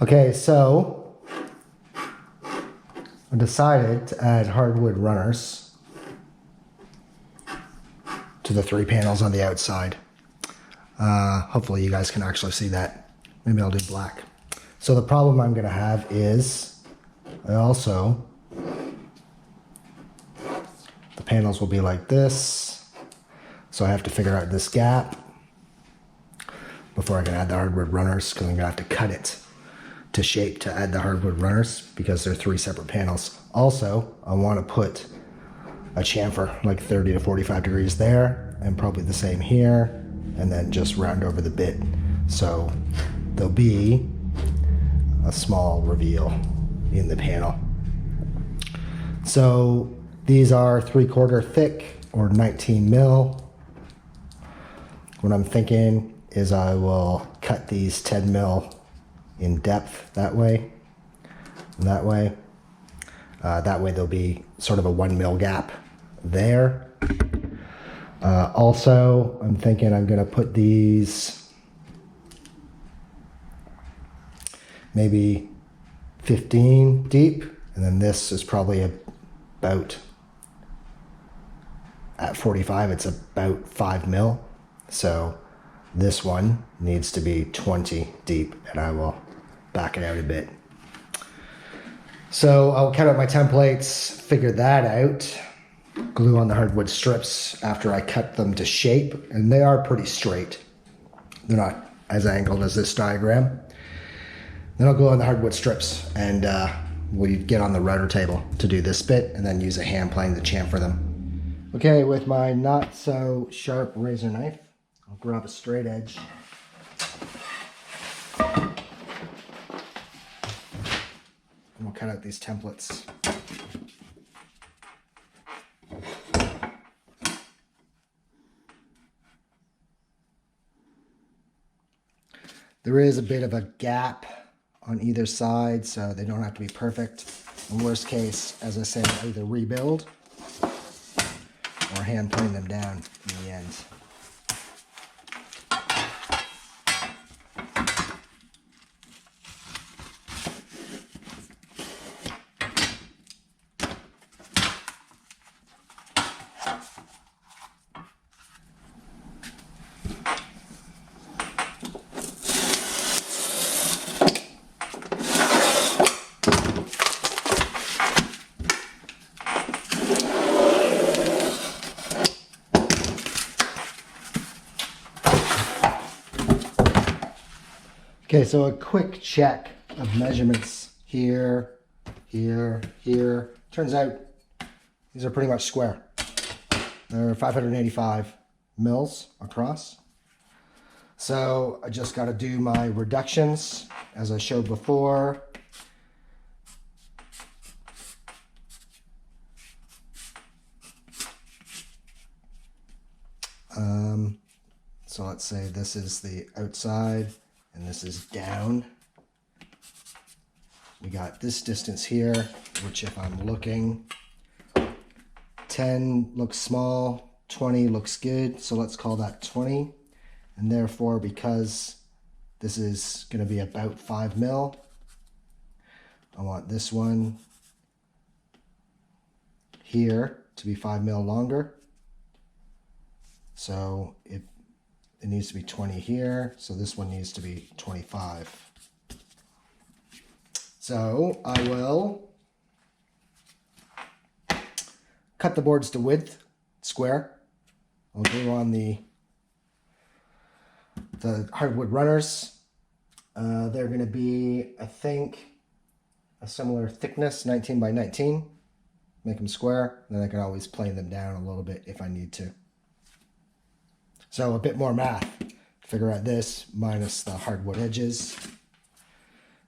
Okay, so I decided to add hardwood runners to the 3 panels on the outside. Hopefully you guys can actually see that. Maybe I'll do black. So the problem I'm going to have is the panels will be like this. So I have to figure out this gap before I can add the hardwood runners, because I'm going to have to cut it to shape to add the hardwood runners because they're 3 separate panels. Also, I want to put a chamfer like 30 to 45 degrees there, and probably the same here, and then just round over the bit. So there'll be a small reveal in the panel. So these are 3/4 thick or 19 mil. What I'm thinking is I will cut these 10 mil in depth that way, and that way. That way there'll be sort of a 1 mil gap there. Also, I'm thinking I'm going to put these maybe 15 deep, and then this is probably about, at 45, it's about 5 mil. So this one needs to be 20 deep, and I will back it out a bit. So I'll cut out my templates, figure that out, glue on the hardwood strips after I cut them to shape, and they are pretty straight. They're not as angled as this diagram. Then I'll glue on the hardwood strips, and we get on the router table to do this bit, and then use a hand plane to chamfer them. Okay, with my not so sharp razor knife, I'll grab a straight edge. And we'll cut out these templates. There is a bit of a gap on either side, so they don't have to be perfect. In worst case, as I said, I'll either rebuild or hand plane them down in the end. Okay, so a quick check of measurements here, here, here. Turns out these are pretty much square. They're 585 mils across. So I just got to do my reductions as I showed before. So let's say this is the outside and this is down. We got this distance here, which if I'm looking, 10 looks small, 20 looks good, so let's call that 20. And therefore, because this is going to be about 5 mil, I want this one here to be 5 mil longer. So it needs to be 20 here, so this one needs to be 25. So I will cut the boards to width, square. I'll glue on the hardwood runners. They're going to be, I think, a similar thickness, 19 by 19. Make them square, then I can always plane them down a little bit if I need to. So a bit more math. Figure out this minus the hardwood edges,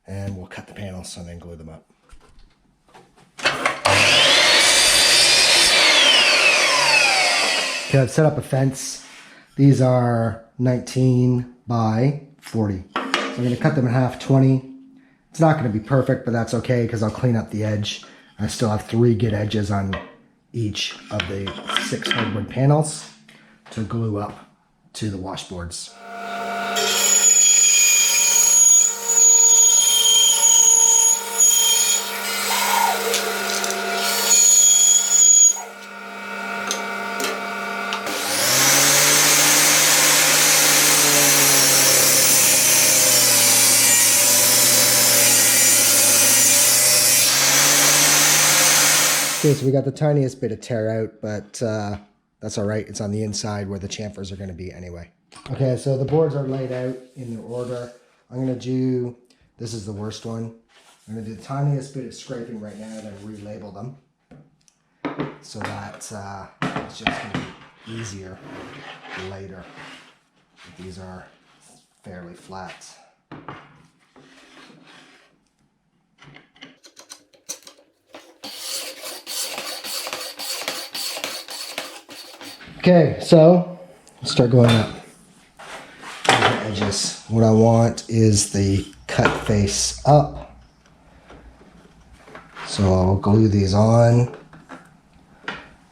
and we'll cut the panels and then glue them up. Okay, I've set up a fence. These are 19 by 40. So I'm going to cut them in half, 20. It's not going to be perfect, but that's okay because I'll clean up the edge. I still have 3 good edges on each of the 6 hardwood panels to glue up to the washboards. Okay, so we got the tiniest bit of tear out, but that's all right. It's on the inside where the chamfers are going to be anyway. Okay, so the boards are laid out in their order. I'm going to do, this is the worst one. I'm going to do the tiniest bit of scraping right now and then relabel them so that it's just going to be easier later. These are fairly flat. Okay, so let's start going up the edges. What I want is the cut face up. So I'll glue these on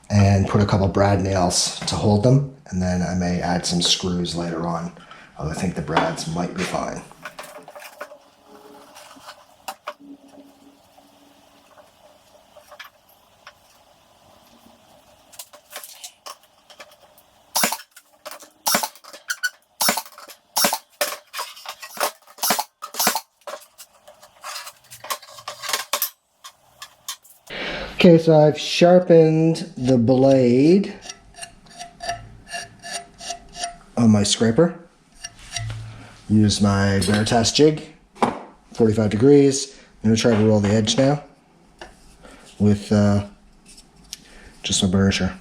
and put a couple brad nails to hold them, and then I may add some screws later on. I think the brads might be fine. Okay, so I've sharpened the blade on my scraper. Use my Veritas jig, 45 degrees. I'm going to try to roll the edge now with just my burnisher.